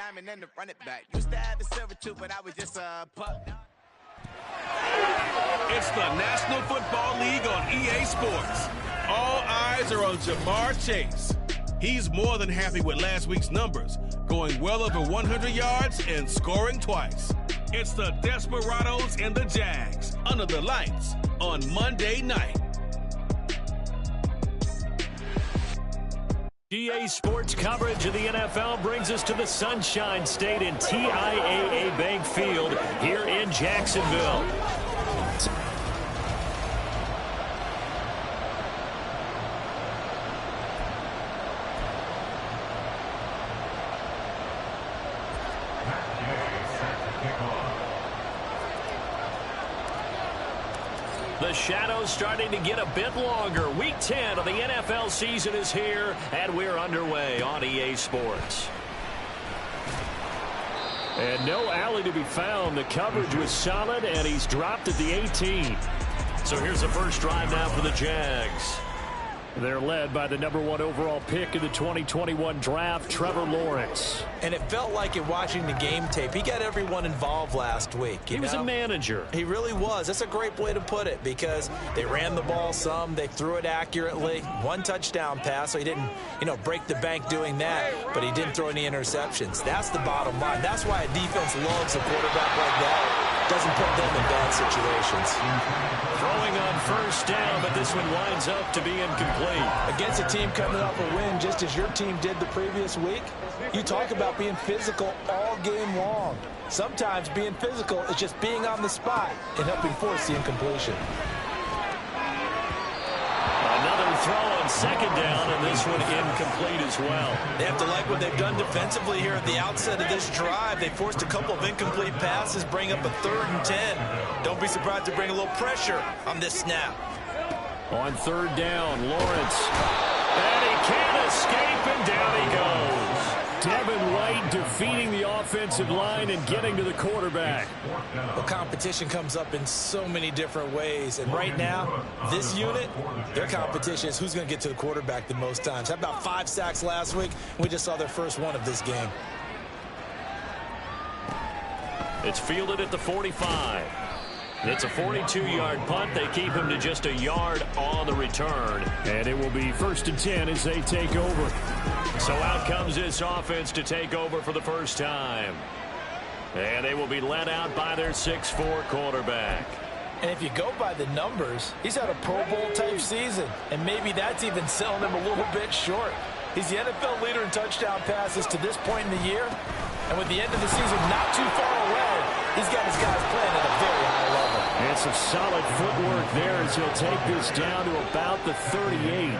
lineman and the running back. Used to have a silver too, but I was just a pup. It's the National Football League on EA Sports. All eyes are on Jamar Chase. He's more than happy with last week's numbers, going well over 100 yards and scoring twice. It's the Desperados and the Jags under the lights on Monday night. EA Sports coverage of the NFL brings us to the Sunshine State in TIAA Bank Field here in Jacksonville. The shadows starting to get a bit longer. Week 10 of the NFL season is here, and we're underway on EA Sports. And no alley to be found. The coverage was solid, and he's dropped at the 18. So here's the first drive now for the Jags. They're led by the #1 overall pick in the 2021 draft, Trevor Lawrence. And it felt like in watching the game tape, he got everyone involved last week. He was a manager. He really was. That's a great way to put it because they ran the ball some. They threw it accurately. One touchdown pass, so he didn't, break the bank doing that, but he didn't throw any interceptions. That's the bottom line. That's why a defense loves a quarterback like that. Doesn't put them in bad situations. Throwing on first down, but this one winds up to be incomplete. Against a team coming off a win just as your team did the previous week, you talk about being physical all game long. Sometimes being physical is just being on the spot and helping force the incompletion. Another throw on second down, and this one incomplete as well. They have to like what they've done defensively here at the outset of this drive. They forced a couple of incomplete passes, bring up a 3rd and 10. Don't be surprised to bring a little pressure on this snap. On third down, Lawrence. And he can't escape, and down he goes. Devin White defeating the offensive line and getting to the quarterback. Well, competition comes up in so many different ways. And right now, this unit, their competition is who's going to get to the quarterback the most times. How about 5 sacks last week? We just saw their first one of this game. It's fielded at the 45. It's a 42-yard punt. They keep him to just a yard on the return. And it will be 1st and 10 as they take over. So out comes this offense to take over for the first time. And they will be led out by their 6'4 quarterback. And if you go by the numbers, he's had a Pro Bowl type season. And maybe that's even selling him a little bit short. He's the NFL leader in touchdown passes to this point in the year. And with the end of the season not too far away, he's got his guys playing at a very high level. And some solid footwork there as he'll take this down to about the 38.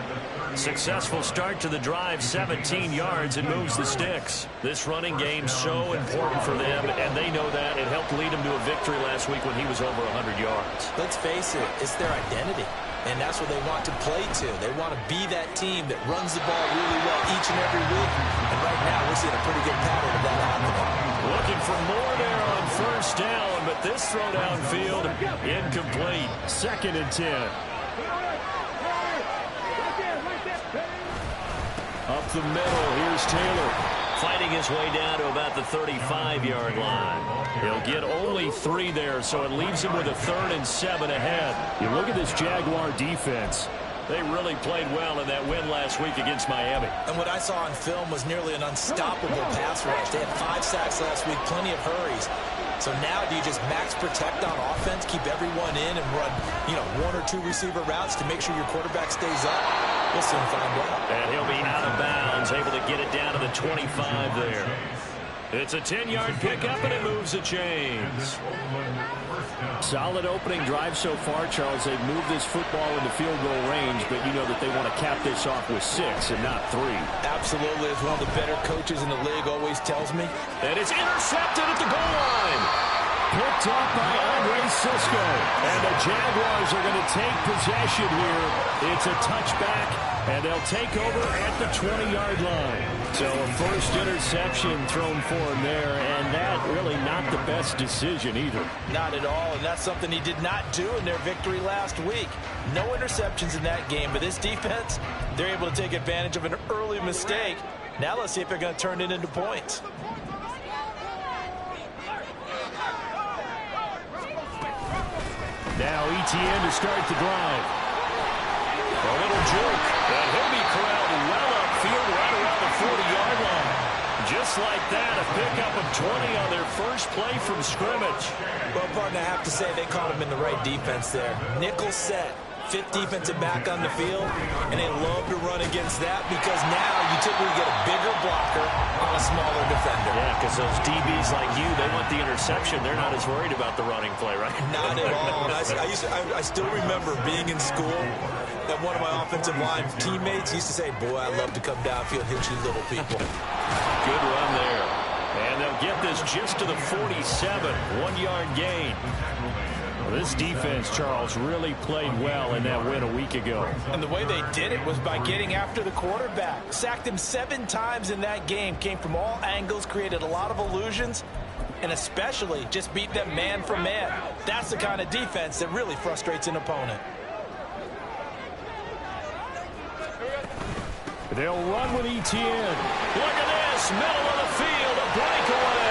Successful start to the drive, 17 yards, and moves the sticks. This running game so important for them, and they know that. It helped lead him to a victory last week when he was over 100 yards. Let's face it, it's their identity. And that's what they want to play to. They want to be that team that runs the ball really well each and every week. And right now, we're seeing a pretty good pattern of that happening. Looking for more there on first down, but this throw downfield, incomplete. 2nd and 10. Up the middle, here's Taylor. Fighting his way down to about the 35-yard line. He'll get only 3 there, so it leaves him with a 3rd and 7 ahead. You look at this Jaguar defense. They really played well in that win last week against Miami. And what I saw on film was nearly an unstoppable pass rush. They had 5 sacks last week, plenty of hurries. So now do you just max protect on offense, keep everyone in, and run, 1 or 2 receiver routes to make sure your quarterback stays up? We'll soon find out. And he'll be out of bounds, able to get it down to the 25 there. It's a 10-yard pickup, and it moves the chains. Solid opening drive so far, Charles. They've moved this football into field goal range, but you know that they want to cap this off with 6 and not 3. Absolutely, as one of the better coaches in the league always tells me. And it's intercepted at the goal line. Picked up by Andre Cisco. And the Jaguars are going to take possession here. It's a touchback, and they'll take over at the 20-yard line. So a first interception thrown for him there, and that really not the best decision either. Not at all, and that's something he did not do in their victory last week. No interceptions in that game, but this defense, they're able to take advantage of an early mistake. Now let's see if they're going to turn it into points. Now ETN to start the drive. A little juke, and he'll be corralled well upfield right around the 40-yard line. Just like that, a pickup of 20 on their first play from scrimmage. Well, partner, I have to say they caught him in the right defense there. Nickel set. Fifth defensive back on the field, and they love to run against that because now you typically get a bigger blocker on a smaller defender. Yeah, because those DBs like you, they want the interception. They're not as worried about the running play, right? Not at all. I still remember being in school that one of my offensive line teammates used to say, boy, I love to come downfield and hit you little people. Good run there. And they'll get this just to the 47, 1-yard gain. This defense, Charles, really played well in that win a week ago. And the way they did it was by getting after the quarterback. Sacked him 7 times in that game. Came from all angles, created a lot of illusions, and especially just beat them man for man. That's the kind of defense that really frustrates an opponent. They'll run with ETN. Look at this, middle of the field, a breakaway.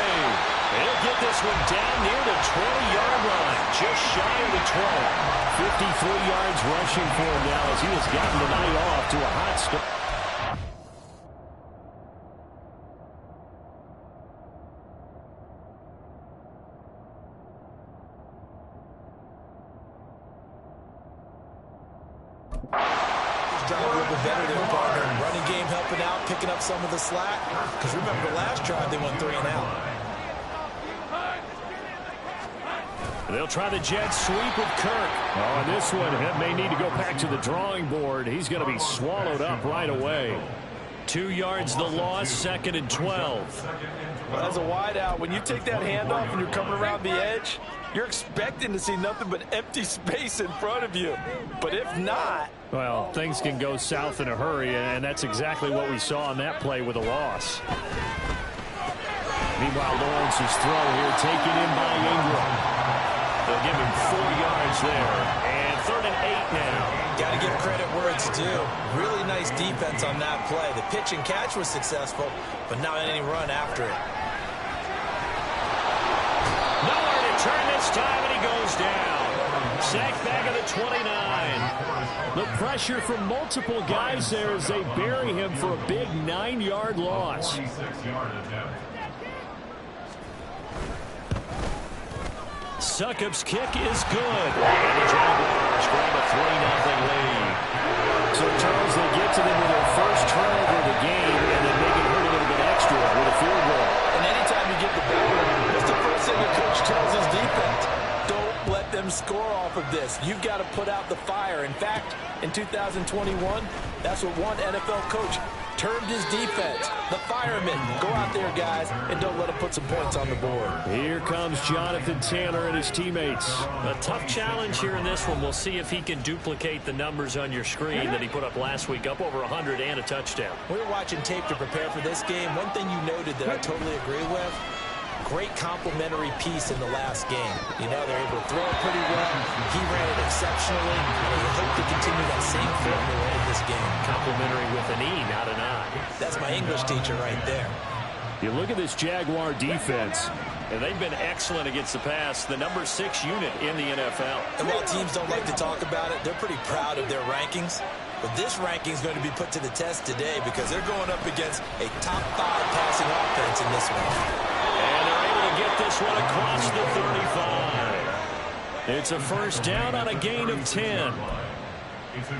They'll get this one down near the 20-yard line, just shy of the 12. 53 yards rushing for him now as he has gotten the night off to a hot start. Job a little bit better than partner. Running game helping out, picking up some of the slack. Because remember the last drive, they won 3 and out. They'll try the jet sweep with Kirk. Oh, and this one may need to go back to the drawing board. He's going to be swallowed up right away. 2 yards the loss, 2nd and 12. Well, as a wideout, when you take that handoff and you're coming around the edge, you're expecting to see nothing but empty space in front of you. But if not... Well, things can go south in a hurry, and that's exactly what we saw on that play with a loss. Meanwhile, Lawrence's throw here taken in by Ingram. They'll give him 4 yards there, and 3rd and 8 now. Got to give credit where it's due. Really nice defense on that play. The pitch and catch was successful, but not any run after it. Nowhere to turn this time, and he goes down. Sacked back at the 29. The pressure from multiple guys there as they bury him for a big 9-yard loss. Succop's kick is good. And the Jaguars grab a 3-0 lead. So, Charles, they get to them with their first turnover of the game, and then make it hurt a little bit extra with a field goal. And anytime you get the ball, what's the first thing the coach tells his defense? Don't let them score off of this. You've got to put out the fire. In fact, in 2021, that's what one NFL coach termed his defense. The firemen. Go out there, guys, and don't let them put some points on the board. Here comes Jonathan Taylor and his teammates. A tough challenge here in this one. We'll see if he can duplicate the numbers on your screen that he put up last week, up over 100 and a touchdown. We were watching tape to prepare for this game. One thing you noted that I totally agree with, great complimentary piece in the last game. You know, they're able to throw it pretty well. He ran it exceptionally, and he hope to continue that same formula in this game. Complimentary with an E, not an I. That's my English teacher right there. You look at this Jaguar defense. And they've been excellent against the pass, the number 6 unit in the NFL. And while teams don't like to talk about it, they're pretty proud of their rankings. But this ranking is going to be put to the test today because they're going up against a top 5 passing offense in this one. And they're able to get this one across the 35. It's a first down on a gain of 10.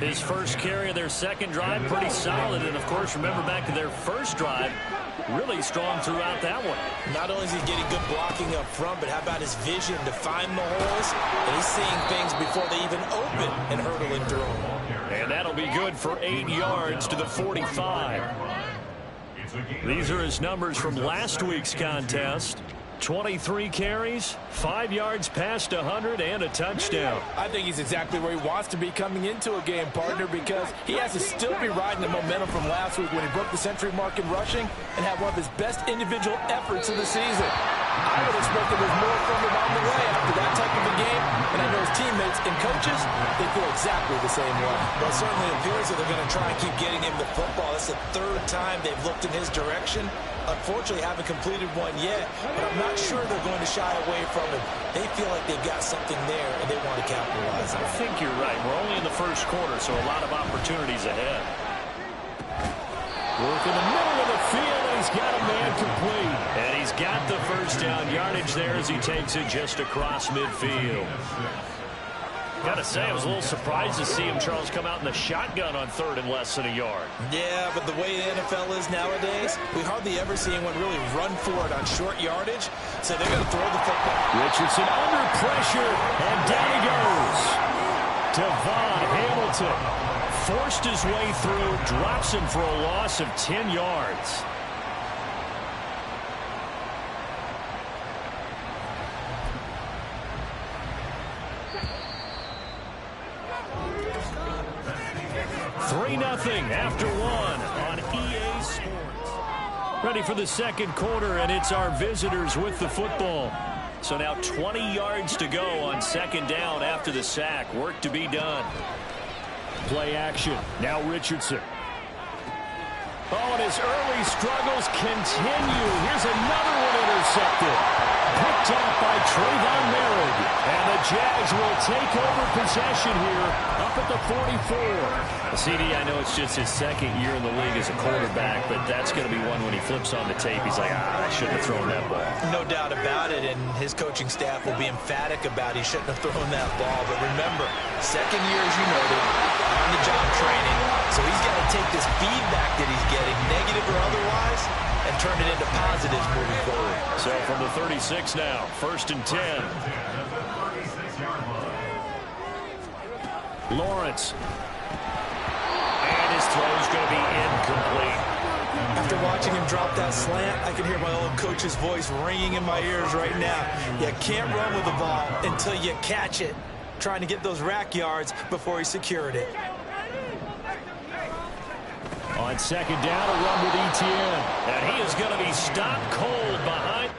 His first carry of their second drive, pretty solid. And, of course, remember back to their first drive, really strong throughout that one. Not only is he getting good blocking up front, but how about his vision to find the holes? And he's seeing things before they even open and hurdling through them. And that'll be good for 8 yards to the 45. These are his numbers from last week's contest. 23 carries, 5 yards past 100, and a touchdown. I think he's exactly where he wants to be coming into a game, partner, because he has to still be riding the momentum from last week when he broke the century mark in rushing and had one of his best individual efforts of the season. I would expect that there's more from him on the way after that type of a game, and I know his teammates and coaches, they feel exactly the same way. Well, it certainly appears that they're going to try and keep getting him the football. That's the 3rd time they've looked in his direction, unfortunately haven't completed one yet, but I'm not sure they're going to shy away from it. They feel like they've got something there, and they want to capitalize on it. I think you're right. We're only in the first quarter, so a lot of opportunities ahead. Work in the middle of the field, and he's got a man complete. And he's got the first down yardage there as he takes it just across midfield. Got to say, I was a little surprised to see him, Charles, come out in the shotgun on third and less than a yard. Yeah, but the way the NFL is nowadays, we hardly ever see anyone really run for it on short yardage, so they're going to throw the football. Richardson under pressure, and down he goes. Devon Hamilton forced his way through, drops him for a loss of 10 yards. After one on EA Sports. Ready for the second quarter, and it's our visitors with the football. So now 20 yards to go on second down after the sack. Work to be done. Play action. Now Richardson. Oh, and his early struggles continue. Here's another one intercepted. Picked off by Trayvon Merritt. And the Jags will take over possession here up at the 44. CD, I know it's just his second year in the league as a quarterback, but that's going to be one when he flips on the tape. He's like, I shouldn't have thrown that ball. No doubt about it, and his coaching staff will be emphatic about he shouldn't have thrown that ball. But remember, second year, as you noted, on-the-job training, so he's got to take this feedback that he's getting, negative or otherwise, and turn it into positives moving forward. So from the 36 now, 1st and 10. Lawrence. And his throw is going to be incomplete. After watching him drop that slant, I can hear my old coach's voice ringing in my ears right now. You can't run with the ball until you catch it. Trying to get those rack yards before he secured it. On second down, a run with ETN. And he is going to be stopped cold behind.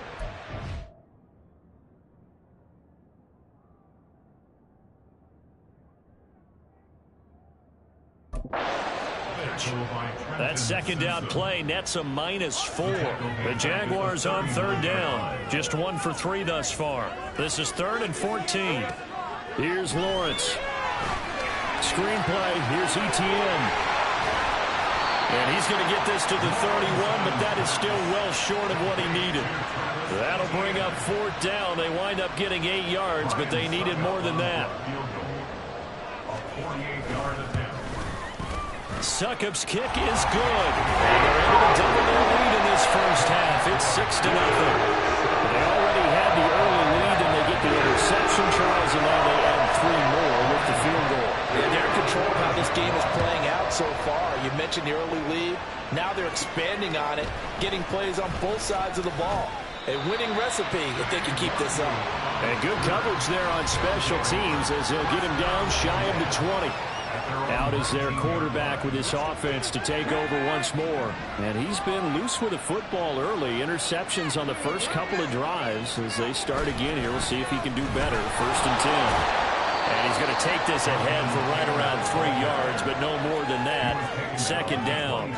That second down play nets a -4. The Jaguars on third down. Just 1 for 3 thus far. This is 3rd and 14. Here's Lawrence. Screenplay. Here's ETN. And he's going to get this to the 31, but that is still well short of what he needed. That'll bring up 4th down. They wind up getting 8 yards, but they needed more than that. Succop's kick is good. And they're able to double their lead in this first half. It's 6-0. They already had the early lead, and they get the interception, Charles, and now they add 3 more with the field goal. Yeah, they're in control of how this game is playing out so far. You mentioned the early lead. Now they're expanding on it, getting plays on both sides of the ball. A winning recipe if they can keep this up. And good coverage there on special teams as they'll get him down shy of the 20. Out is their quarterback with this offense to take over once more. And he's been loose with the football early. Interceptions on the first couple of drives. As they start again here, we'll see if he can do better. 1st and 10. And he's going to take this ahead for right around 3 yards, but no more than that. 2nd down.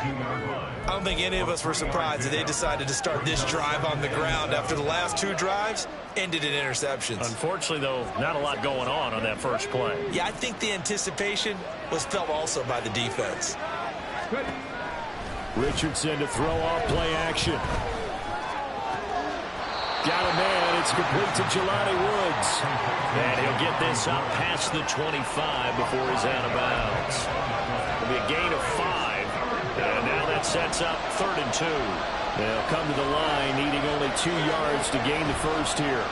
I don't think any of us were surprised that they decided to start this drive on the ground after the last 2 drives ended in interceptions. Unfortunately, though, not a lot going on that first play. Yeah, I think the anticipation was felt also by the defense. Richardson to throw off play action. Got a man. It's complete to Jelani Woods. And he'll get this up past the 25 before he's out of bounds. It'll be a gain of 5. And now that sets up 3rd and 2. They'll come to the line needing only 2 yards to gain the first here.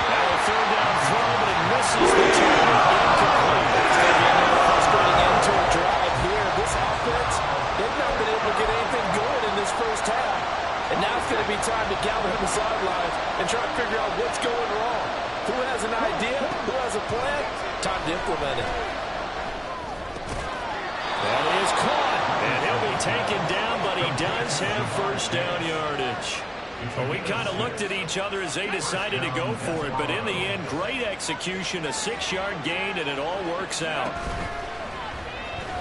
Now a 3rd down throw, but it misses the target. Incomplete. It's going to be another frustrating end to a drive here. This offense, they've not been able to get anything going in this first half. And now it's going to be time to gather on the sidelines and try to figure out what's going wrong. Who has an idea? Who has a plan? Time to implement it. That is caught, and he'll be taken down, but he does have 1st down yardage. Well, we kind of looked at each other as they decided to go for it, but in the end, great execution, a 6-yard gain, and it all works out.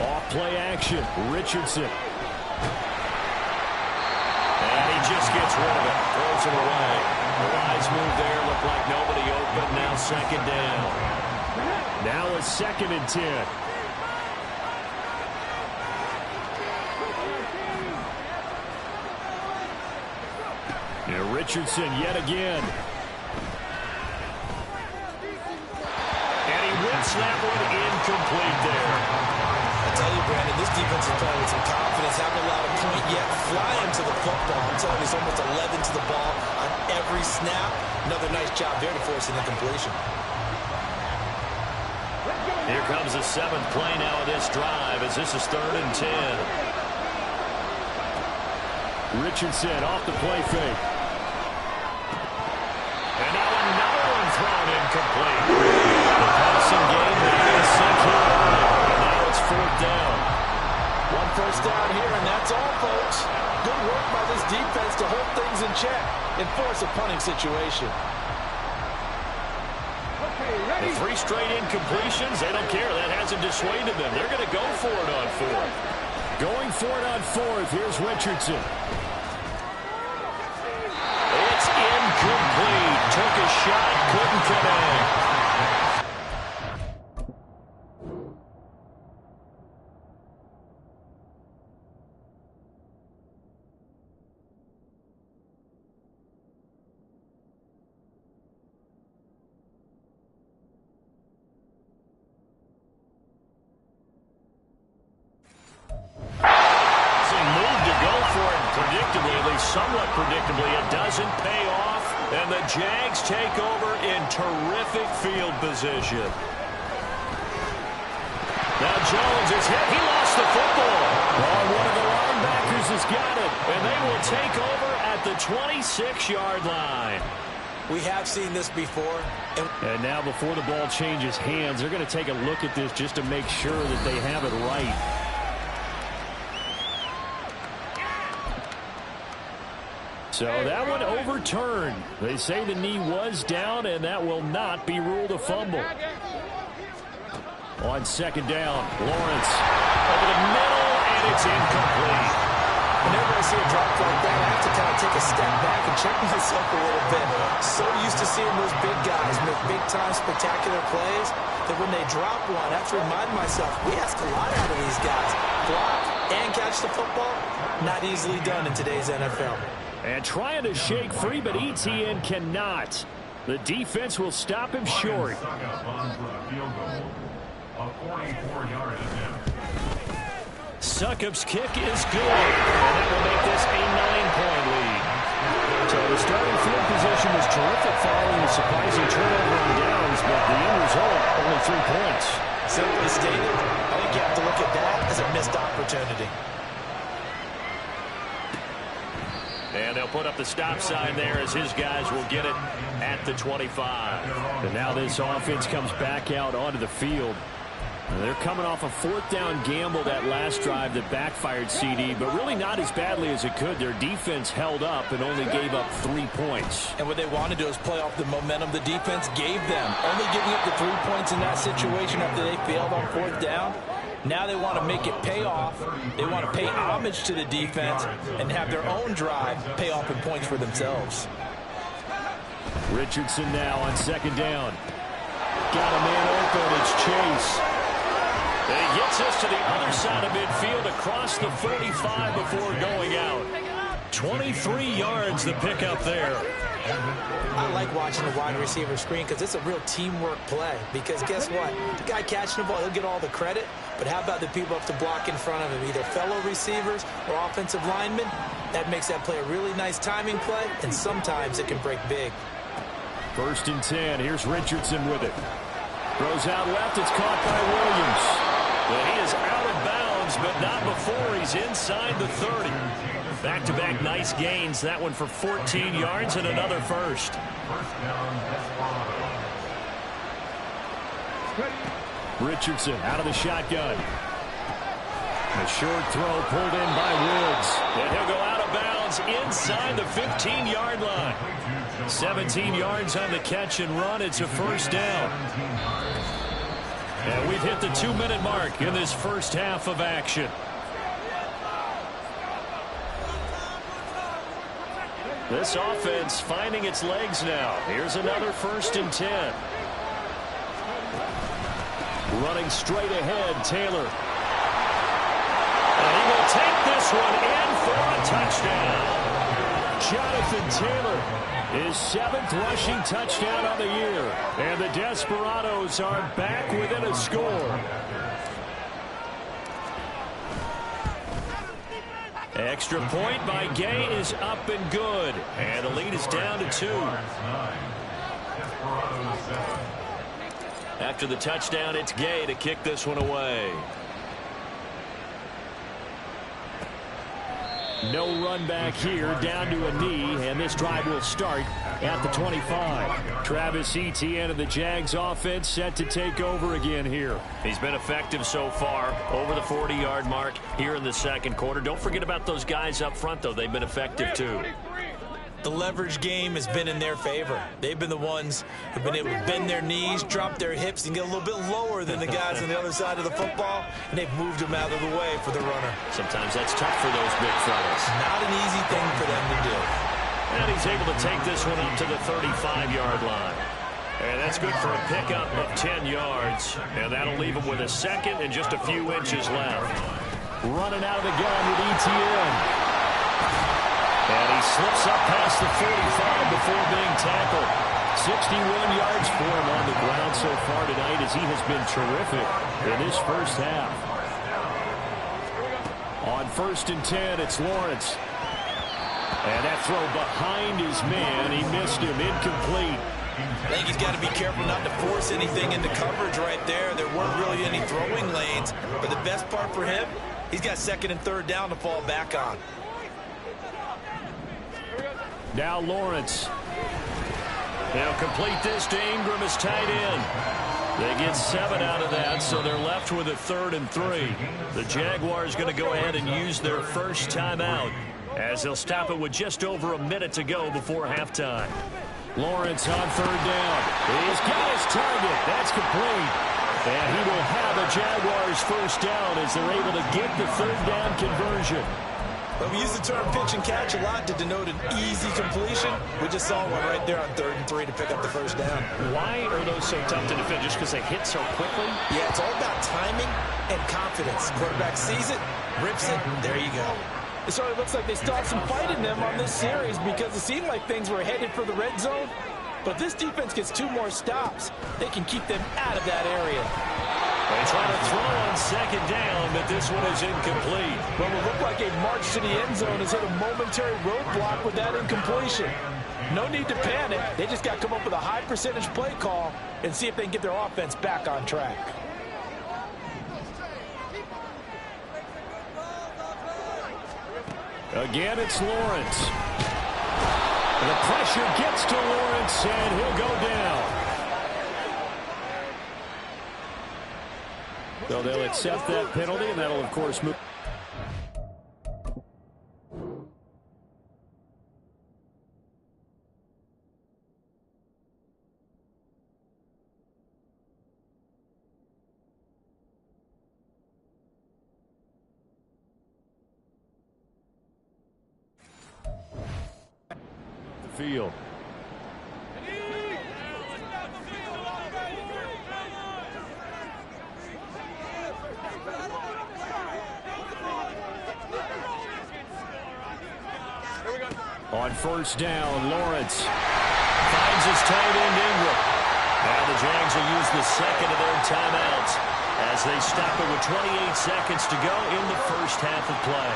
Off play action. Richardson. And he just gets rid of it. Throws it away. The wise move there. Looked like nobody open. Now second down. Now a 2nd and 10. And Richardson yet again. And he whips that one incomplete there. I tell you, Brandon, this defense is playing with some confidence. Haven't allowed a point yet. Flying to the football. I'm telling you, it's almost 11 to the ball on every snap. Another nice job there to force an incompletion. Here comes the 7th play now of this drive as this is 3rd and 10. Richardson off the play fake. And now another one thrown incomplete. The passing game is sent here early. And now it's 4th down. One first down here, and that's all, folks. Good work by this defense to hold things in check and force a punting situation. The 3 straight incompletions, they don't care. That hasn't dissuaded them. They're going to go for it on 4th. Going for it on 4th. Here's Richardson. It's incomplete. Took a shot, couldn't connect. Somewhat predictably, it doesn't pay off, and the Jags take over in terrific field position. Now Jones is hit. He lost the football. Oh, one of the linebackers has got it. And they will take over at the 26-yard line. We have seen this before. And now before the ball changes hands, they're going to take a look at this just to make sure that they have it right. So that one overturned. They say the knee was down, and that will not be ruled a fumble. On 2nd down, Lawrence over the middle, and it's incomplete. Whenever I see a drop like that, I have to kind of take a step back and check myself a little bit. So used to seeing those big guys make big-time spectacular plays that when they drop one, I have to remind myself, we ask a lot out of these guys. Block and catch the football, not easily done in today's NFL. And trying to shake free, but ETN cannot. The defense will stop him short. Succop's kick is good, and that will make this a 9-point lead. So the starting field position was terrific following a surprising turnover on downs, but the end result, only 3 points. Simply stated, I think you have to look at that as a missed opportunity. And they'll put up the stop sign there as his guys will get it at the 25. And now this offense comes back out onto the field. They're coming off a 4th down gamble that last drive that backfired CD, but really not as badly as it could. Their defense held up and only gave up 3 points. And what they want to do is play off the momentum the defense gave them. Only giving up the 3 points in that situation after they failed on 4th down. Now they want to make it pay off. They want to pay homage to the defense and have their own drive pay off in points for themselves. Richardson now on 2nd down. Got a man open. It's Chase. And he gets us to the other side of midfield across the 45 before going out. 23 yards the pickup there. I like watching the wide receiver screen because it's a real teamwork play. Because guess what? The guy catching the ball, he'll get all the credit. But how about the people up to block in front of him, either fellow receivers or offensive linemen? That makes that play a really nice timing play, and sometimes it can break big. 1st and 10. Here's Richardson with it. Throws out left. It's caught by Williams. Well, he is out of bounds, but not before he's inside the 30. Back-to-back nice gains. That one for 14 yards and another first. Richardson out of the shotgun. A short throw pulled in by Woods. And he'll go out of bounds inside the 15-yard line. 17 yards on the catch and run. It's a 1st down. And we've hit the 2-minute mark in this first half of action. This offense finding its legs now. Here's another 1st and 10. Running straight ahead, Taylor. And he will take this one in for a touchdown. Jonathan Taylor, his 7th rushing touchdown of the year. And the Desperados are back within a score. Extra point by Gay is up and good. And the lead is down to 2. After the touchdown, it's Gay to kick this one away. No run back here, down to a knee, and this drive will start at the 25. Travis Etienne of the Jags offense set to take over again here. He's been effective so far, over the 40-yard mark here in the second quarter. Don't forget about those guys up front, though. They've been effective, too. The leverage game has been in their favor. They've been the ones who've been able to bend their knees, drop their hips, and get a little bit lower than the guys on the other side of the football, and they've moved them out of the way for the runner. Sometimes that's tough for those big fellas. Not an easy thing for them to do. And he's able to take this one up to the 35-yard line. And that's good for a pickup of 10 yards. And that'll leave him with a second and just a few inches left. Running out of the gun with Etienne. And he slips up past the 45 before being tackled. 61 yards for him on the ground so far tonight as he has been terrific in this first half. On 1st and 10, it's Lawrence. And that throw behind his man, he missed him, incomplete. I think he's got to be careful not to force anything into coverage right there. There weren't really any throwing lanes. But the best part for him, he's got 2nd and 3rd down to fall back on. Now Lawrence. They'll complete this to Ingram as tight end. They get 7 out of that, so they're left with a 3rd and 3. The Jaguars going to go ahead and use their first timeout as they'll stop it with just over a minute to go before halftime. Lawrence on 3rd down. He's got his target. That's complete. And he will have a Jaguars first down as they're able to get the 3rd down conversion. But we use the term pitch and catch a lot to denote an easy completion. We just saw one right there on 3rd and 3 to pick up the first down. Why are those so tough to defend? Just because they hit so quickly? Yeah, it's all about timing and confidence. Quarterback sees it, rips it, there you go. It certainly looks like they still have some fight in them on this series because it seemed like things were headed for the red zone. But this defense gets 2 more stops. They can keep them out of that area. They try to throw on 2nd down, but this one is incomplete. Well, it looked like a march to the end zone has hit a momentary roadblock with that incompletion. No need to panic. They just got to come up with a high percentage play call and see if they can get their offense back on track. Again, it's Lawrence. The pressure gets to Lawrence, and he'll go down. So they'll accept that penalty, and that'll, of course, move. The field. On 1st down, Lawrence finds his tight end Ingram. Now the Jags will use the 2nd of their timeouts as they stop it with 28 seconds to go in the first half of play.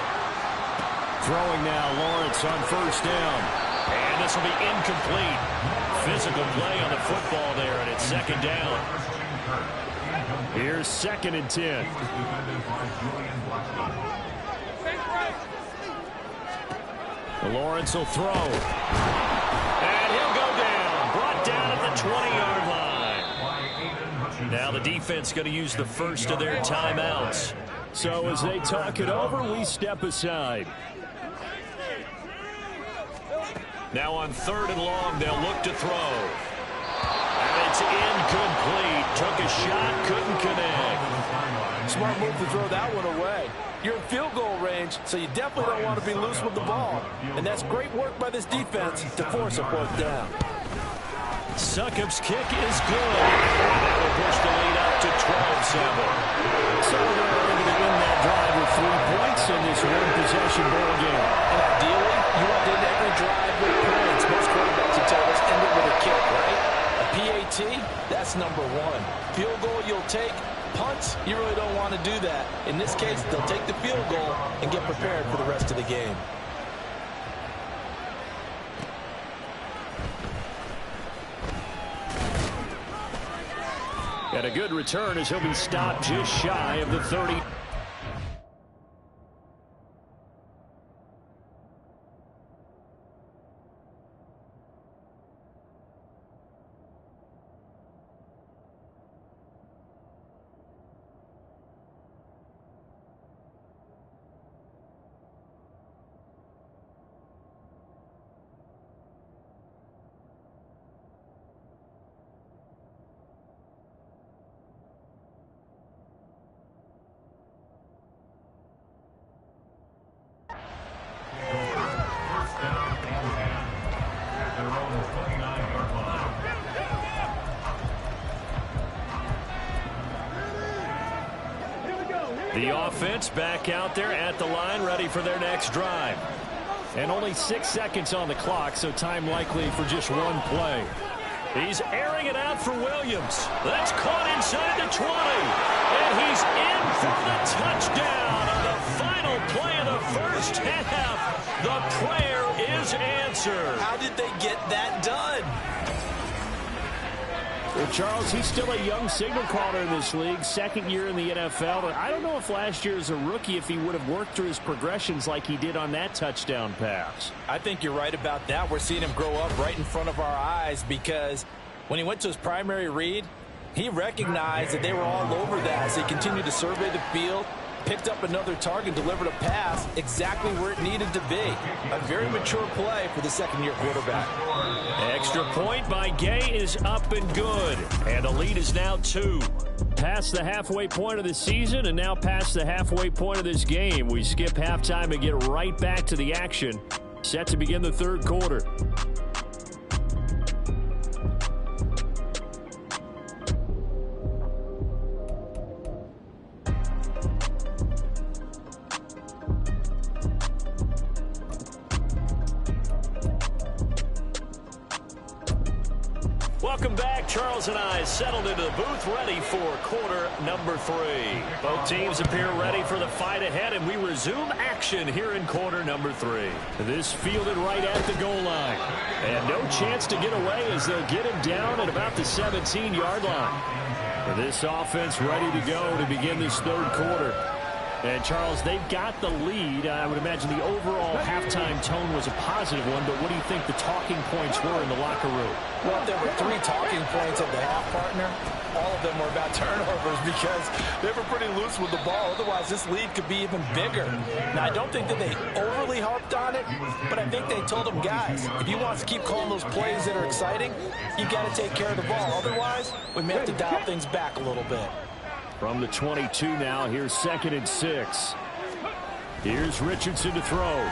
Throwing now, Lawrence on 1st down. And this will be incomplete. Physical play on the football there, and it's 2nd down. Here's 2nd and 10. Lawrence will throw. And he'll go down. Brought down at the 20-yard line. Now the defense going to use the first of their timeouts. So as they talk it over, we step aside. Now on 3rd and long, they'll look to throw. And it's incomplete. Took a shot, couldn't connect. Smart move to throw that one away. You're in field goal range, so you definitely don't want to be loose with the ball. And that's great work by this defense to force a fourth down. Succop's kick is good. That will push the lead up to 12-7. So they're able to win that drive with 3 points in this one-possession ball game. And ideally, you want to end every drive with points. Most quarterbacks would tell us end it with a kick, right? A PAT, that's number one. Field goal you'll take. Punts, you really don't want to do that. In this case, they'll take the field goal and get prepared for the rest of the game. And a good return as he'll be stopped just shy of the 30. The offense back out there at the line, ready for their next drive. And only 6 seconds on the clock, so time likely for just one play. He's airing it out for Williams. That's caught inside the 20. And he's in for the touchdown on the final play of the first half. The prayer is answered. How did they get that done? Well, Charles, he's still a young signal caller in this league, second year in the NFL. But I don't know if last year as a rookie, if he would have worked through his progressions like he did on that touchdown pass. I think you're right about that. We're seeing him grow up right in front of our eyes because when he went to his primary read, he recognized that they were all over that as he continued to survey the field, picked up another target, delivered a pass exactly where it needed to be. A very mature play for the second-year quarterback. Extra point by Gay is up and good. And the lead is now 2. Past the halfway point of the season and now past the halfway point of this game. We skip halftime and get right back to the action. Set to begin the third quarter. Welcome back. Charles and I settled into the booth, ready for quarter number 3. Both teams appear ready for the fight ahead, and we resume action here in quarter number 3. This fielded right at the goal line. And no chance to get away as they'll get him down at about the 17-yard line. This offense ready to go to begin this third quarter. And, Charles, they've got the lead. I would imagine the overall halftime tone was a positive one, but what do you think the talking points were in the locker room? Well, there were 3 talking points of the half, partner. All of them were about turnovers because they were pretty loose with the ball. Otherwise, this lead could be even bigger. Now, I don't think that they overly harped on it, but I think they told them, guys, if you want to keep calling those plays that are exciting, you got to take care of the ball. Otherwise, we may have to dial things back a little bit. From the 22 now, here's 2nd and 6. Here's Richardson to throw.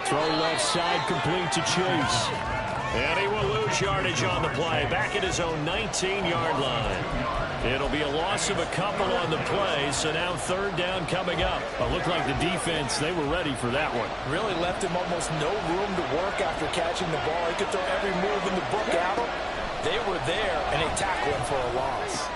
Throw left side, complete to Chase. And he will lose yardage on the play, back at his own 19-yard line. It'll be a loss of a couple on the play, so now third down coming up. It looked like the defense, they were ready for that one. Really left him almost no room to work after catching the ball. He could throw every move in the book at him. They were there, and they tackled him for a loss.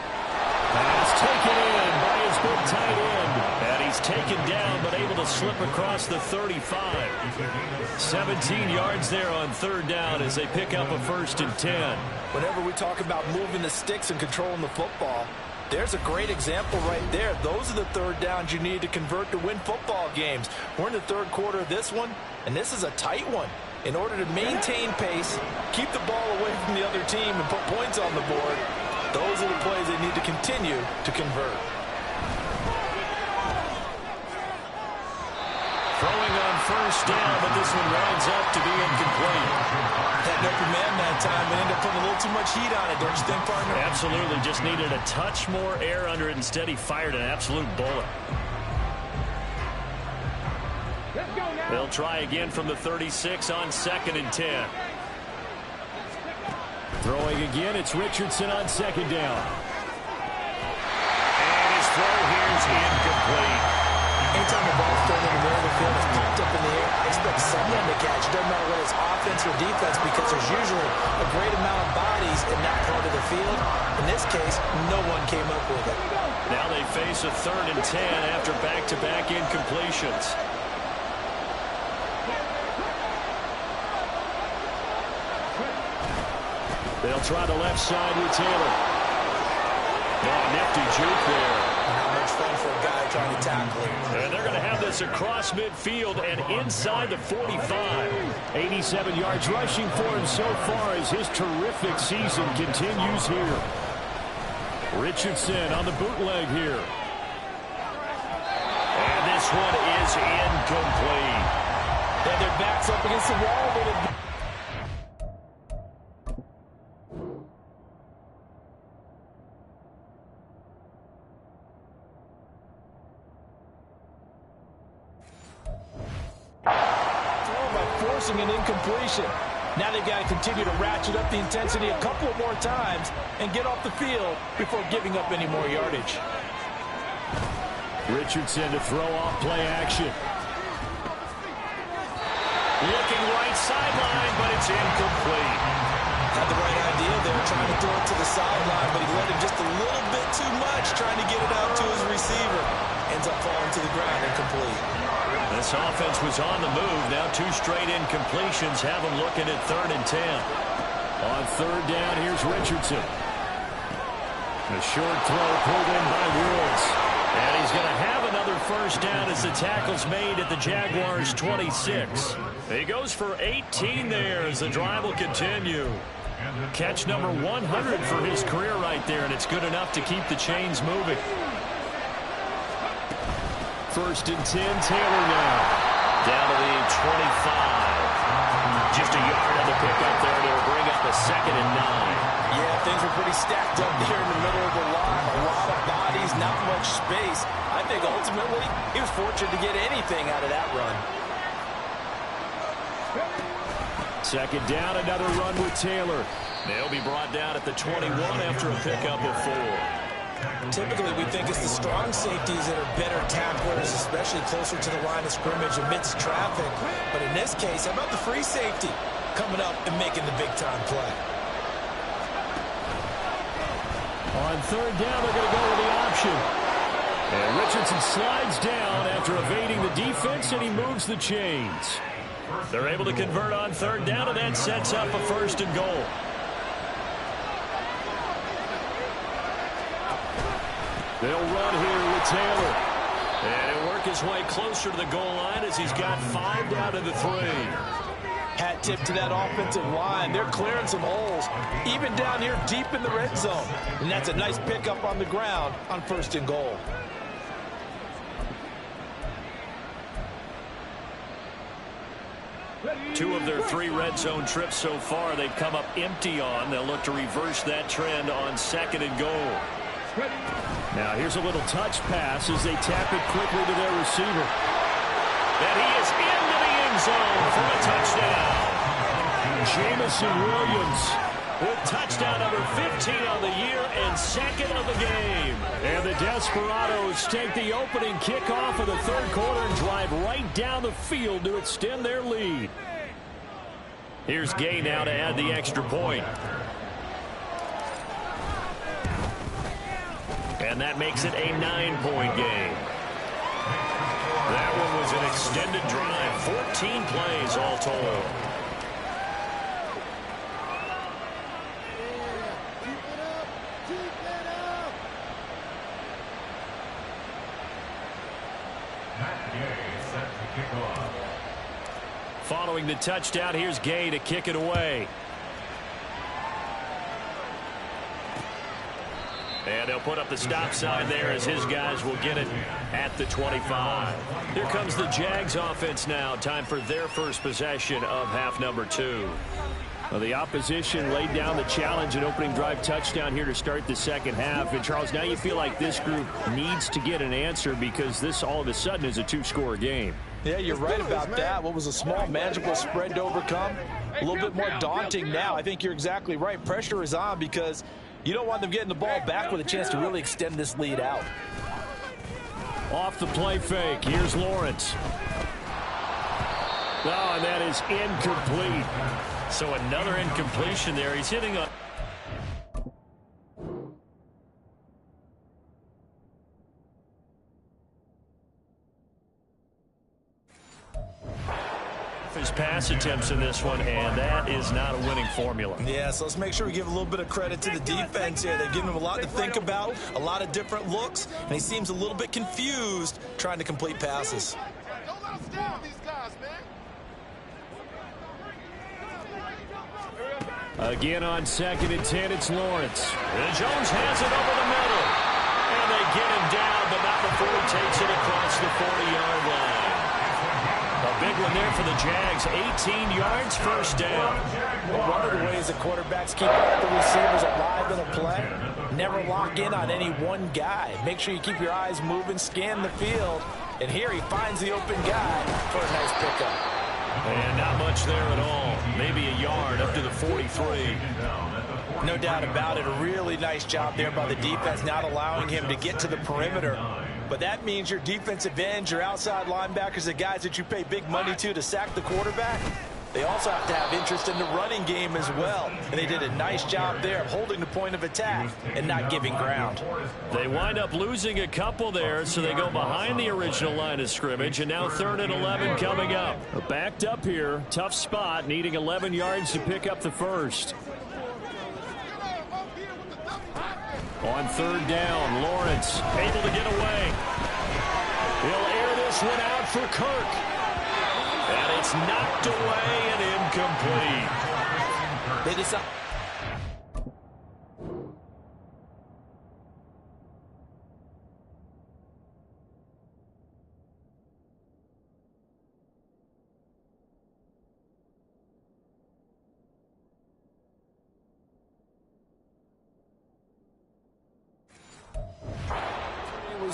Pass taken in by his big tight end. And he's taken down, but able to slip across the 35. 17 yards there on third down as they pick up a 1st and 10. Whenever we talk about moving the sticks and controlling the football, there's a great example right there. Those are the third downs you need to convert to win football games. We're in the third quarter of this one, and this is a tight one. In order to maintain pace, keep the ball away from the other team, and put points on the board, those are the plays they need to continue to convert. Throwing on first down, but this one winds up to be incomplete. Had no command that time and ended up putting a little too much heat on it, don't you think, partner? Absolutely. Just needed a touch more air under it. Instead, he fired an absolute bullet. They'll try again from the 36 on 2nd and 10. Throwing again, it's Richardson on 2nd down. And his throw here is incomplete. Anytime the ball's thrown in the middle of the field, it's popped up in the air, expect someone to catch. It doesn't matter whether it's offense or defense because there's usually a great amount of bodies in that part of the field. In this case, no one came up with it. Now they face a 3rd and 10 after back-to-back incompletions. They'll try the left side with Taylor. Oh, nifty juke there. Not much fun for a guy trying to tackle him. And they're going to have this across midfield and inside the 45. 87 yards rushing for him so far as his terrific season continues here. Richardson on the bootleg here. And this one is incomplete. And their backs up against the wall, but it... an incompletion. Now they've got to continue to ratchet up the intensity a couple of more times and get off the field before giving up any more yardage. Richardson to throw off play action. Looking right sideline, but it's incomplete. Had the right idea there, trying to throw it to the sideline, but he let him just a little bit too much, trying to get it out to his receiver. Ends up falling to the ground, incomplete. This offense was on the move. Now 2 straight incompletions have them looking at 3rd and 10. On 3rd down, here's Richardson. A short throw pulled in by Woods. And he's going to have another first down as the tackle's made at the Jaguars' 26. He goes for 18 there as the drive will continue. Catch number 100 for his career right there, and it's good enough to keep the chains moving. 1st and 10, Taylor now. Down to the 25. Just a yard on the pickup there. They'll bring up a 2nd and 9. Yeah, things were pretty stacked up there in the middle of the line. A lot of bodies, not much space. I think ultimately he was fortunate to get anything out of that run. 2nd down, another run with Taylor. They'll be brought down at the 21 after a pickup of 4. Typically, we think it's the strong safeties that are better tacklers, especially closer to the line of scrimmage amidst traffic. But in this case, how about the free safety coming up and making the big-time play? On 3rd down, they're going to go with the option. And Richardson slides down after evading the defense, and he moves the chains. They're able to convert on 3rd down, and that sets up a 1st and goal. They'll run here with Taylor. And he'll work his way closer to the goal line as he's got 5 down to the 3. Hat tip to that offensive line. They're clearing some holes, even down here deep in the red zone. And that's a nice pickup on the ground on 1st and goal. Two of their 3 red zone trips so far, they've come up empty on. They'll look to reverse that trend on 2nd and goal. Now here's a little touch pass as they tap it quickly to their receiver. And he is into the end zone for a touchdown. Jamison Williams with touchdown number 15 on the year and 2nd of the game. And the Desperados take the opening kickoff of the 3rd quarter and drive right down the field to extend their lead. Here's Gay now to add the extra point. And that makes it a 9-point game. That one was an extended drive. 14 plays all told. Following the touchdown, here's Gay to kick it away. And they'll put up the stop sign there as his guys will get it at the 25. Here comes the Jags offense now. Time for their first possession of half number 2. Well, the opposition laid down the challenge and opening drive touchdown here to start the second half. And, Charles, now you feel like this group needs to get an answer because this all of a sudden is a 2-score game. Yeah, you're right about that. What was a small, manageable spread to overcome? A little bit more daunting now. I think you're exactly right. Pressure is on because you don't want them getting the ball back with a chance to really extend this lead out. Off the play fake. Here's Lawrence. Oh, and that is incomplete. So another incompletion there. He's hitting a... his pass attempts in this one, and that is not a winning formula. Yeah, so let's make sure we give a little bit of credit to the defense here. They've given him a lot to think about, a lot of different looks, and he seems a little bit confused trying to complete passes. Don't let us down, these guys, man. Again on 2nd and 10, it's Lawrence. And Jones has it over the middle. And they get him down, but not before he takes it across the 40-yard line. A big one there for the Jags. 18 yards, first down. Well, one of the ways the quarterbacks keep all the receivers alive in a play, never lock in on any one guy. Make sure you keep your eyes moving, scan the field. And here he finds the open guy for a nice pickup. And not much there at all. Maybe a yard up to the 43. No doubt about it. A really nice job there by the defense, not allowing him to get to the perimeter. But that means your defensive ends, your outside linebackers, the guys that you pay big money to sack the quarterback, they also have to have interest in the running game as well. And they did a nice job there of holding the point of attack and not giving ground. They wind up losing a couple there, so they go behind the original line of scrimmage, and now 3rd and 11 coming up. Backed up here, tough spot, needing 11 yards to pick up the first. On 3rd down, Lawrence able to get away. He'll air this one out for Kirk. And it's knocked away and incomplete. They decide.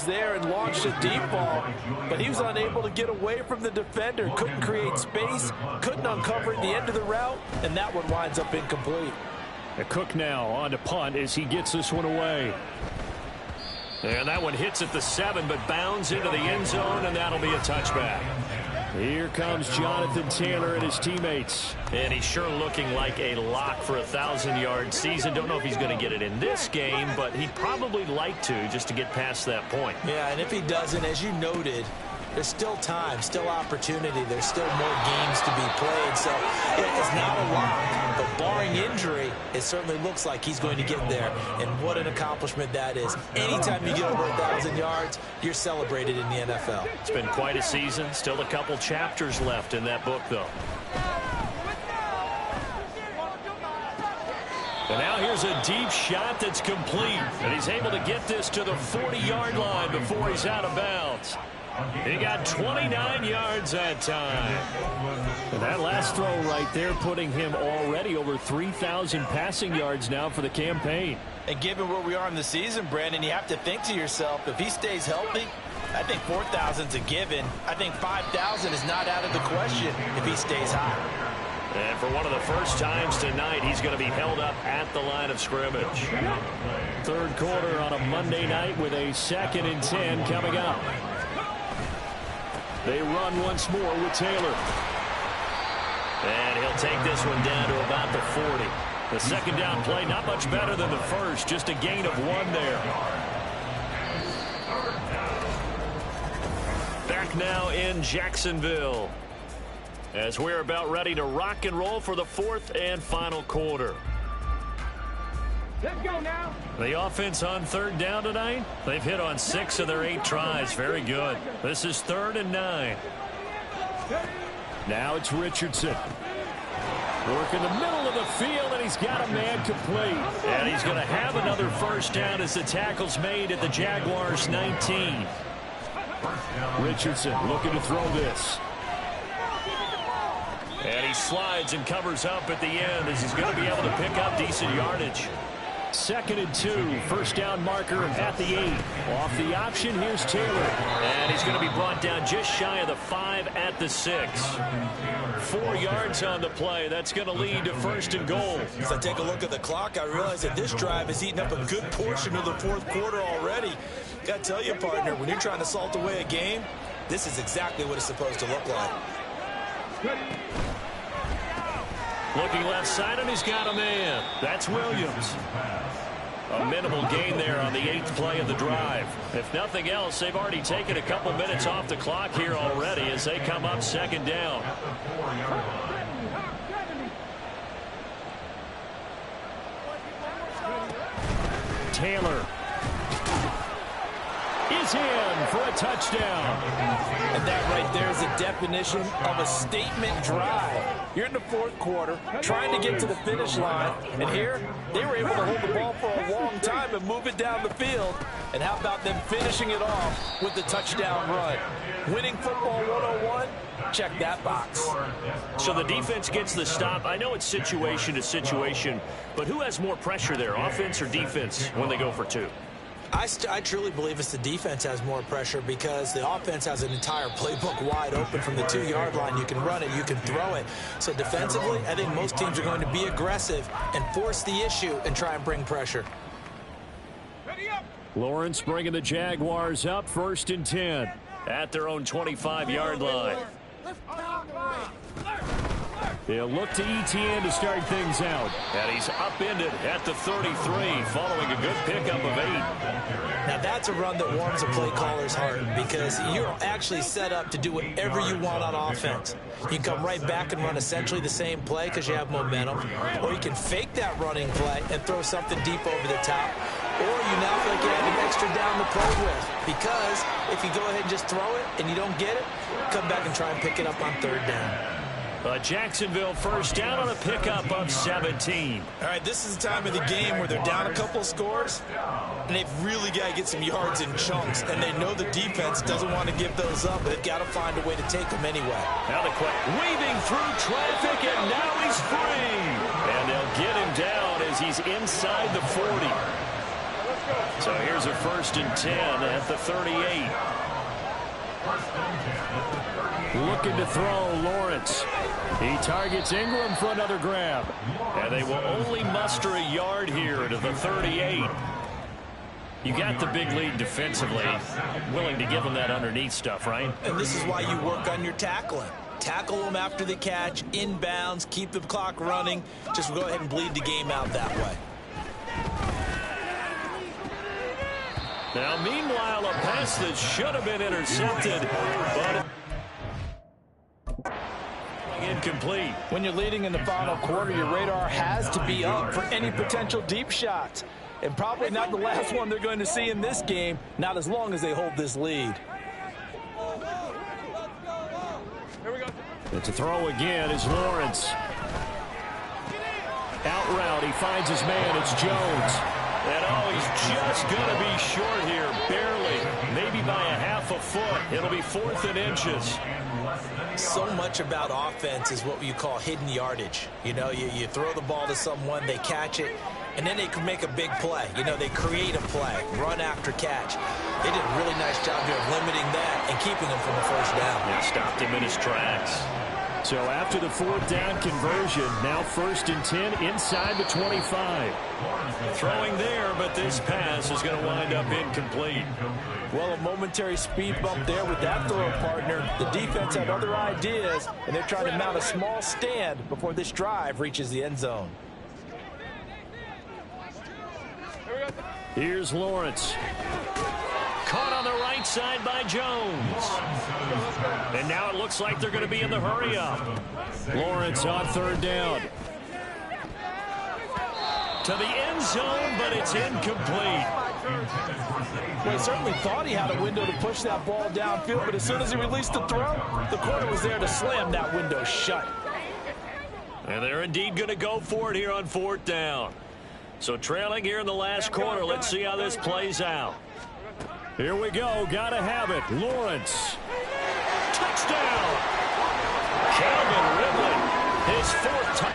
There and launched a deep ball, but he was unable to get away from the defender, couldn't create space, couldn't uncover at the end of the route, and that one winds up incomplete. Cook now on to punt as he gets this one away. And that one hits at the 7, but bounds into the end zone, and that'll be a touchback. Here comes Jonathan Taylor and his teammates. And he's sure looking like a lock for a 1,000-yard season. Don't know if he's going to get it in this game, but he'd probably like to just to get past that point. Yeah, and if he doesn't, as you noted, there's still time, still opportunity. There's still more games to be played. So it's not a lock, but barring injury, it certainly looks like he's going to get there. And what an accomplishment that is. Anytime you get over 1,000 yards, you're celebrated in the NFL. It's been quite a season. Still a couple chapters left in that book, though. And now here's a deep shot that's complete. And he's able to get this to the 40-yard line before he's out of bounds. He got 29 yards that time. And that last throw right there putting him already over 3,000 passing yards now for the campaign. And given where we are in the season, Brandon, you have to think to yourself, if he stays healthy, I think 4,000's a given. I think 5,000 is not out of the question if he stays hot. And for one of the first times tonight, he's going to be held up at the line of scrimmage. 3rd quarter on a Monday night with a 2nd and 10 coming up. They run once more with Taylor. And he'll take this one down to about the 40. The second down play, not much better than the first, just a gain of 1 there. Back now in Jacksonville, as we're about ready to rock and roll for the 4th and final quarter. Let's go now. The offense on 3rd down tonight, they've hit on 6 of their 8 tries. Very good. This is 3rd and 9. Now it's Richardson. Work in the middle of the field, and he's got a man complete. And he's going to have another first down as the tackle's made at the Jaguars' 19. Richardson looking to throw this. And he slides and covers up at the end as he's going to be able to pick up decent yardage. 2nd and 2, first down marker at the 8. Off the option, here's Taylor. And he's going to be brought down just shy of the 5 at the 6. 4 yards on the play. That's going to lead to 1st and goal. As I take a look at the clock, I realize that this drive has eaten up a good portion of the 4th quarter already. Got to tell you, partner, when you're trying to salt away a game, this is exactly what it's supposed to look like. Looking left side, and he's got a man. That's Williams. A minimal gain there on the 8th play of the drive. If nothing else, they've already taken a couple minutes off the clock here already as they come up 2nd down. Taylor is in for a touchdown. And that right there is a definition of a statement drive. You're in the 4th quarter, trying to get to the finish line, and here they were able to hold the ball for a long time and move it down the field. And how about them finishing it off with the touchdown run? Winning football 101, check that box. So the defense gets the stop. I know it's situation to situation, but who has more pressure there, offense or defense, when they go for 2? I truly believe it's the defense has more pressure because the offense has an entire playbook wide open from the 2-yard line. You can run it, you can throw it. So defensively, I think most teams are going to be aggressive and force the issue and try and bring pressure. Lawrence bringing the Jaguars up 1st and 10 at their own 25-yard line. They'll look to ETN to start things out. And he's upended at the 33 following a good pickup of 8. Now that's a run that warms a play caller's heart because you're actually set up to do whatever you want on offense. You can come right back and run essentially the same play because you have momentum, or you can fake that running play and throw something deep over the top, or you now feel like you have an extra down to play with because if you go ahead and just throw it and you don't get it, come back and try and pick it up on 3rd down. Jacksonville first down on a pickup of 17. All right, this is the time of the game where they're down a couple of scores, and they've really got to get some yards in chunks, and they know the defense doesn't want to give those up, but they've got to find a way to take them anyway. Now the weaving through traffic, and now he's free. And they'll get him down as he's inside the 40. So here's a 1st and 10 at the 38. Looking to throw, Lawrence. He targets Ingram for another grab. And they will only muster a yard here to the 38. You got the big lead defensively. Willing to give them that underneath stuff, right? And this is why you work on your tackling. Tackle them after the catch, inbounds, keep the clock running. Just go ahead and bleed the game out that way. Now, meanwhile, a pass that should have been intercepted, but incomplete. When you're leading in the final quarter, your radar has to be up for any potential deep shots. And probably not the last one they're going to see in this game, not as long as they hold this lead. And to throw again is Lawrence. Out route, he finds his man, it's Jones. And oh, he's just going to be short here, barely, maybe by a half a foot. It'll be 4th and inches. So much about offense is what you call hidden yardage. You know, you throw the ball to someone, they catch it, and then they can make a big play. You know, they create a play, run after catch. They did a really nice job here of limiting that and keeping him from a 1st down. Yeah, stopped him in his tracks. So after the 4th down conversion, now 1st and 10 inside the 25. Throwing there, but this pass is going to wind up incomplete. Well, a momentary speed bump there with that throw, partner. The defense had other ideas, and they're trying to mount a small stand before this drive reaches the end zone. Here's Lawrence. Caught on the right side by Jones. And now it looks like they're going to be in the hurry-up. Lawrence on 3rd down. To the end zone, but it's incomplete. Well, he certainly thought he had a window to push that ball downfield, but as soon as he released the throw, the corner was there to slam that window shut. And they're indeed going to go for it here on 4th down. So trailing here in the last quarter. Let's see how this plays out. Here we go. Got to have it. Lawrence. Touchdown. Calvin Ridley. His 4th touchdown.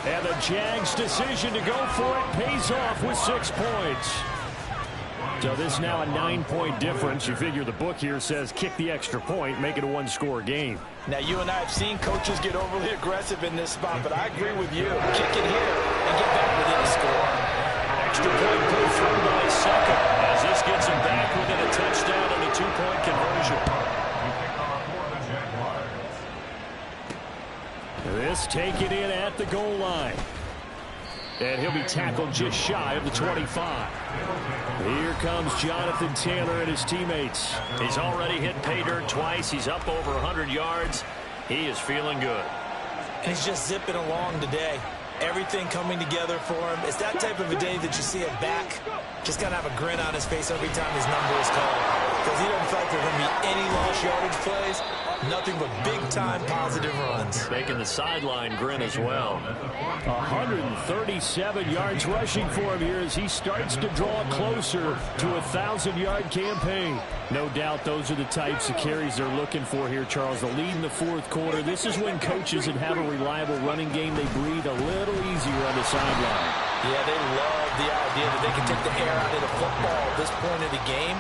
And the Jags' decision to go for it pays off with 6 points. So this is now a 9-point difference. You figure the book here says kick the extra point, make it a 1-score game. Now, you and I have seen coaches get overly aggressive in this spot, but I agree with you. Kick it here and get back within a score. Extra point put through by Sucker as this gets him back within a touchdown and a 2-point conversion. This taken in at the goal line. And he'll be tackled just shy of the 25. Here comes Jonathan Taylor and his teammates. He's already hit pay dirt twice. He's up over 100 yards. He is feeling good. And he's just zipping along today. Everything coming together for him. It's that type of a day that you see a back just kind of have a grin on his face every time his number is called. Because he doesn't feel like there are going to be any lost yardage plays. Nothing but big-time positive runs. Making the sideline grin as well. 137 yards rushing for him here as he starts to draw closer to a 1,000-yard campaign. No doubt those are the types of carries they're looking for here, Charles. The lead in the 4th quarter. This is when coaches that have a reliable running game, they breathe a little easier on the sideline. Yeah, they love the idea that they can take the air out of the football at this point of the game.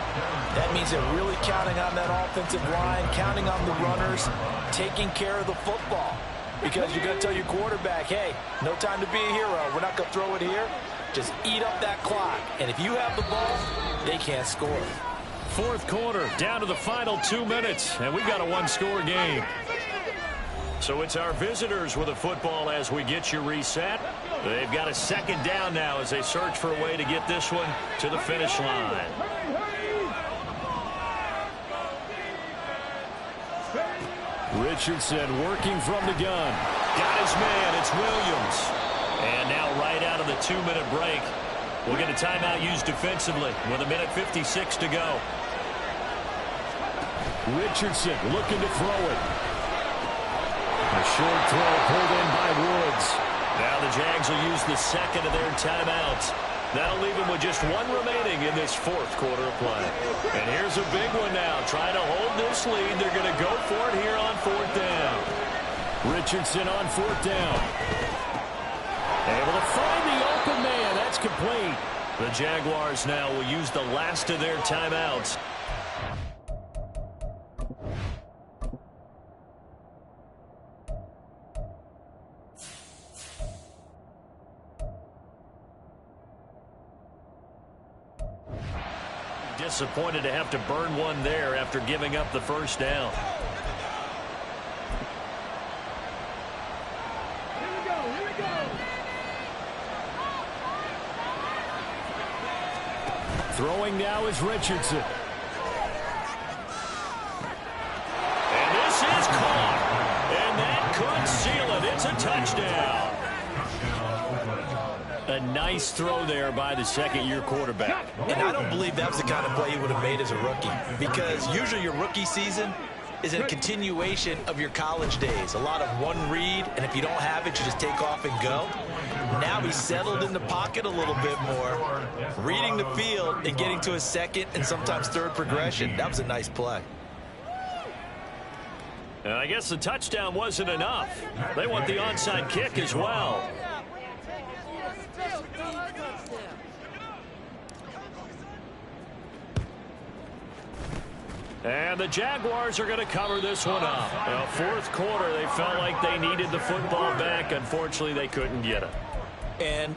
That means they're really counting on that offensive line, counting on the runners, taking care of the football. Because you're going to tell your quarterback, hey, no time to be a hero. We're not going to throw it here. Just eat up that clock. And if you have the ball, they can't score. 4th quarter, down to the final 2 minutes, and we've got a 1-score game. So it's our visitors with the football as we get you reset. They've got a 2nd down now as they search for a way to get this one to the finish line. Richardson working from the gun. Got his man. It's Williams. And now right out of the 2-minute break, we'll get a timeout used defensively with 1:56 to go. Richardson looking to throw it. A short throw pulled in by Woods. Now the Jags will use the 2nd of their timeouts. That'll leave them with just 1 remaining in this 4th quarter of play. And here's a big one now. Trying to hold this lead. They're going to go for it here on 4th down. Richardson on 4th down. Able to find the open man. That's complete. The Jaguars now will use the last of their timeouts. Disappointed to have to burn one there after giving up the 1st down. Here we go. Throwing now is Richardson. And this is caught. And that could seal it. It's a touchdown. A nice throw there by the 2nd-year quarterback. And I don't believe that was the kind of play he would have made as a rookie. Because usually your rookie season is a continuation of your college days. A lot of one read, and if you don't have it, you just take off and go. Now he's settled in the pocket a little bit more, reading the field and getting to his 2nd and sometimes 3rd progression. That was a nice play. And I guess the touchdown wasn't enough. They want the onside kick as well. And the Jaguars are going to cover this one up. Now, 4th quarter, they felt like they needed the football back. Unfortunately, they couldn't get it. And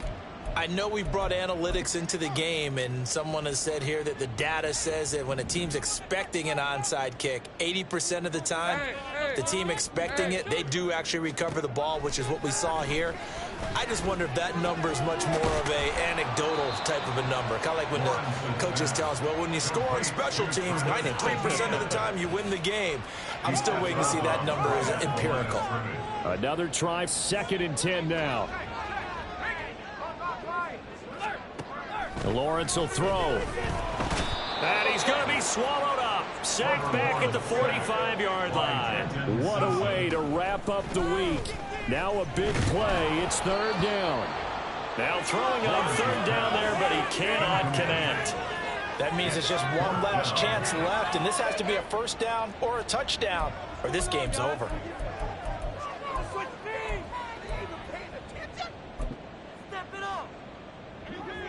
I know we brought analytics into the game, and someone has said here that the data says that when a team's expecting an onside kick, 80% of the time, the team expecting it, they do actually recover the ball, which is what we saw here. I just wonder if that number is much more of a anecdotal type of a number. Kind of like when the coaches tell us, well, when you score on special teams, 93% of the time you win the game. I'm still waiting to see that number as empirical. Another try, 2nd and 10 now. Lawrence will throw. And he's going to be swallowed up. Sacked back at the 45-yard line. What a way to wrap up the week. Now a big play. It's third down. Now throwing on third down there, but he cannot connect. That means it's just one last chance left, and this has to be a first down or a touchdown, or this game's over.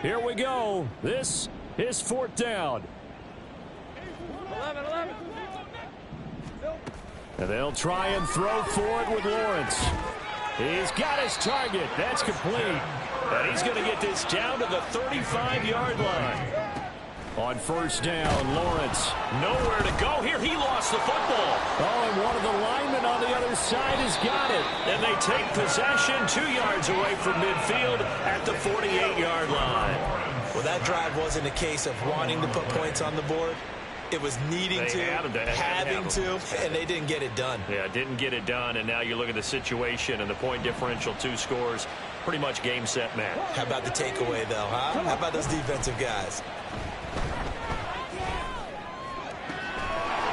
Here we go. This is fourth down. 11. And they'll try and throw for it with Lawrence. He's got his target. That's complete. And he's going to get this down to the 35-yard line. On first down, Lawrence. Nowhere to go here. He lost the football. Oh, and one of the linemen on the other side has got it. And they take possession 2 yards away from midfield at the 48-yard line. Well, that drive wasn't a case of wanting to put points on the board. It was needing to, having to, and they didn't get it done. Yeah, didn't get it done, and now you look at the situation and the point differential, 2 scores, pretty much game, set, match. How about the takeaway, though, huh? How about those defensive guys?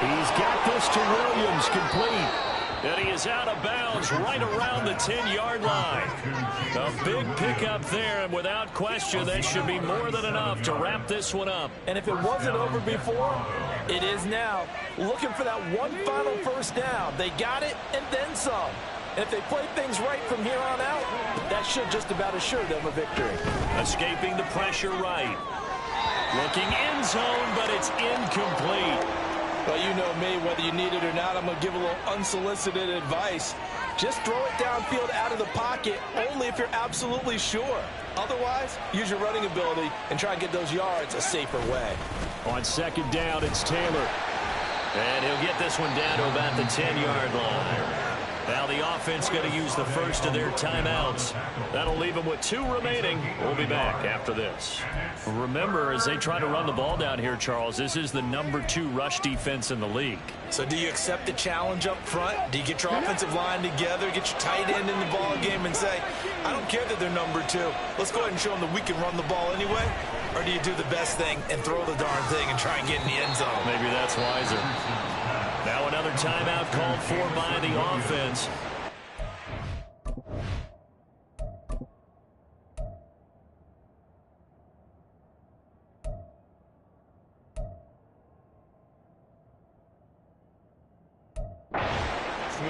He's got this to Williams, complete. And he is out of bounds right around the 10-yard line. A big pickup there, and without question, that should be more than enough to wrap this one up. And if it wasn't over before, it is now. Looking for that one final first down. They got it and then some. And if they play things right from here on out, that should just about assure them a victory. Escaping the pressure right. Looking end zone, but it's incomplete. Well, you know me, whether you need it or not, I'm going to give a little unsolicited advice. Just throw it downfield out of the pocket, only if you're absolutely sure. Otherwise, use your running ability and try and get those yards a safer way. On second down, it's Taylor. And he'll get this one down to about the 10-yard line. Now the offense going to use the first of their timeouts. That'll leave them with 2 remaining. We'll be back after this. Remember, as they try to run the ball down here, Charles, this is the number 2 rush defense in the league. So do you accept the challenge up front? Do you get your offensive line together, get your tight end in the ball game and say, I don't care that they're number 2. Let's go ahead and show them that we can run the ball anyway? Or do you do the best thing and throw the darn thing and try and get in the end zone? Maybe that's wiser. Now another timeout called for by the offense.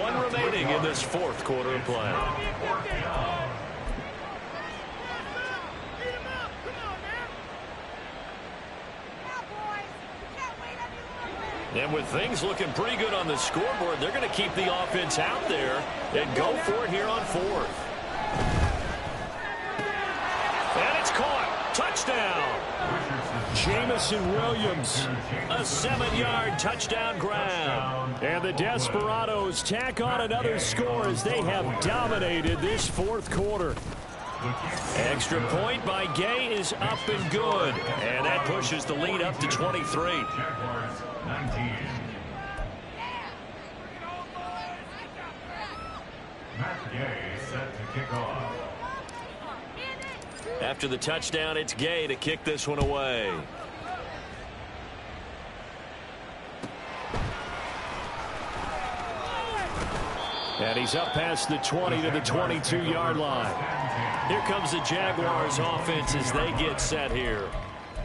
One remaining in this fourth quarter of play. And with things looking pretty good on the scoreboard, they're going to keep the offense out there and go for it here on fourth. And it's caught. Touchdown. Jamison Williams, a 7-yard touchdown grab. And the Desperados tack on another score as they have dominated this fourth quarter. Extra point by Gay is up and good. And that pushes the lead up to 23. After the touchdown, it's Gay to kick this one away. And he's up past the 20 to the 22-yard line. Here comes the Jaguars offense as they get set here.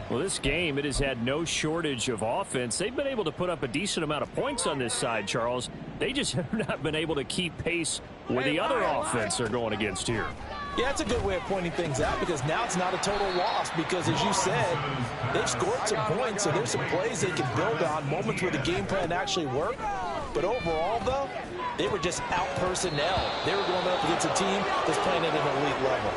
Well, this game, it has had no shortage of offense. They've been able to put up a decent amount of points on this side, Charles. They just have not been able to keep pace with the other offense they're going against here. Yeah, it's a good way of pointing things out because now it's not a total loss because, as you said, they've scored some points, so there's some plays they can build on, moments where the game plan actually worked. But overall, though, they were just out-personnel. They were going up against a team that's playing at an elite level.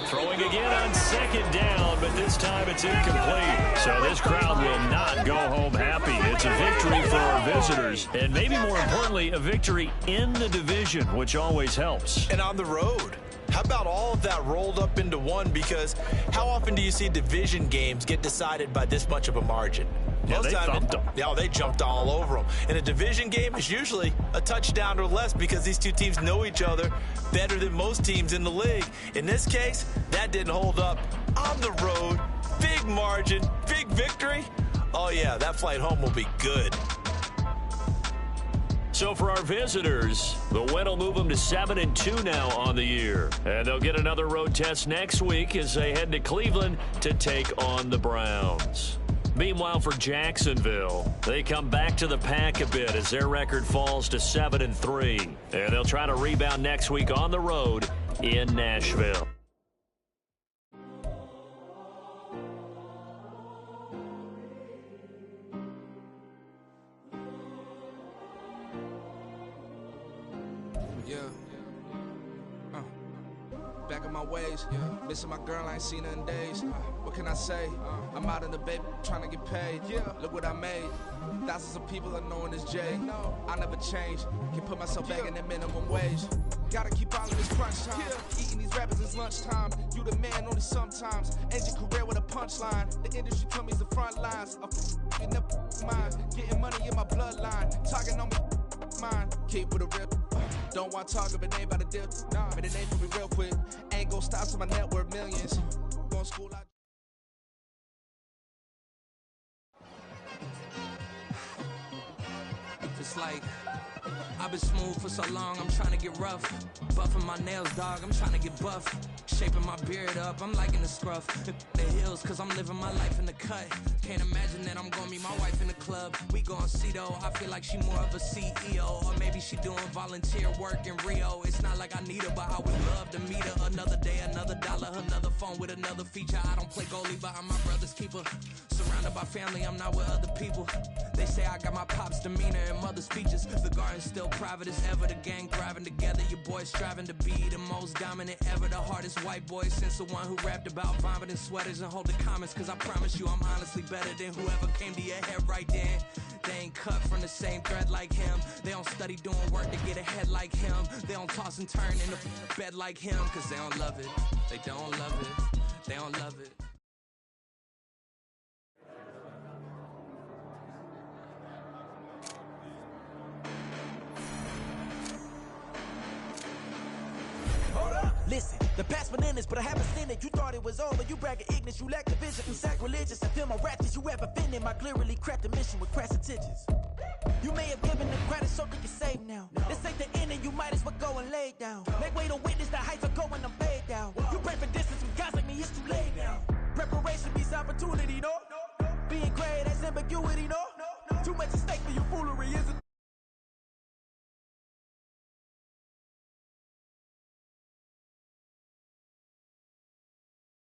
Throwing again on second down, but this time it's incomplete. So this crowd will not go home happy. It's a victory for our visitors, and maybe more importantly, a victory in the division, which always helps. And on the road. How about all of that rolled up into one? Because how often do you see division games get decided by this much of a margin? Yeah, they thumped them. Yeah, they jumped all over them. In a division game, it's usually a touchdown or less because these two teams know each other better than most teams in the league. In this case, that didn't hold up. On the road, big margin, big victory. Oh, yeah, that flight home will be good. So for our visitors, the win will move them to 7-2 now on the year. And they'll get another road test next week as they head to Cleveland to take on the Browns. Meanwhile, for Jacksonville, they come back to the pack a bit as their record falls to 7-3. And they'll try to rebound next week on the road in Nashville. Back in my ways, missing my girl, I ain't seen her in days. What can I say? I'm out in the baby, trying to get paid. Look what I made. Thousands of people are knowing this Jay. I never change. Can put myself back in that minimum wage. Gotta keep all of this crunch time. Eating these rappers is lunchtime. You the man only sometimes. End your career with a punchline. The industry told me it's the front lines. You never mind. Getting money in my bloodline. Talking on me. Mine. Keep with a real. Don't want to talk if it ain't about the deal. But it ain't for me real quick. Ain't gon' stop to my net worth millions. Going school out. It's like I've been smooth for so long, I'm trying to get rough. Buffing my nails, dog, I'm trying to get buff. Shaping my beard up, I'm liking the scruff. The hills, cause I'm living my life in the cut. Can't imagine that I'm gonna meet my wife in the club. We gon' see though, I feel like she more of a CEO. Or maybe she doing volunteer work in Rio. It's not like I need her, but I would love to meet her. Another day, another dollar, another phone with another feature. I don't play goalie, but I'm my brother's keeper. Surrounded by family, I'm not with other people. They say I got my pop's demeanor and mother's features. The garden's still private as ever, the gang thriving together. Your boys striving to be the most dominant ever. The hardest white boy since the one who rapped about vomiting sweaters and holding comments. Cause I promise you I'm honestly better than whoever came to your head right then. They ain't cut from the same thread like him. They don't study doing work to get ahead like him. They don't toss and turn in the bed like him. Cause they don't love it. They don't love it. They don't love it. Listen, the past bananas, but I haven't seen it. You thought it was over, you bragging ignorance, you lack the vision, you sacrilegious. I feel my ratchets, you have offended my clearly cracked the mission with crass intentions. You may have given the credit so they can save now. This ain't the end and you might as well go and lay down. Make way to witness the heights are going, I'm paid down.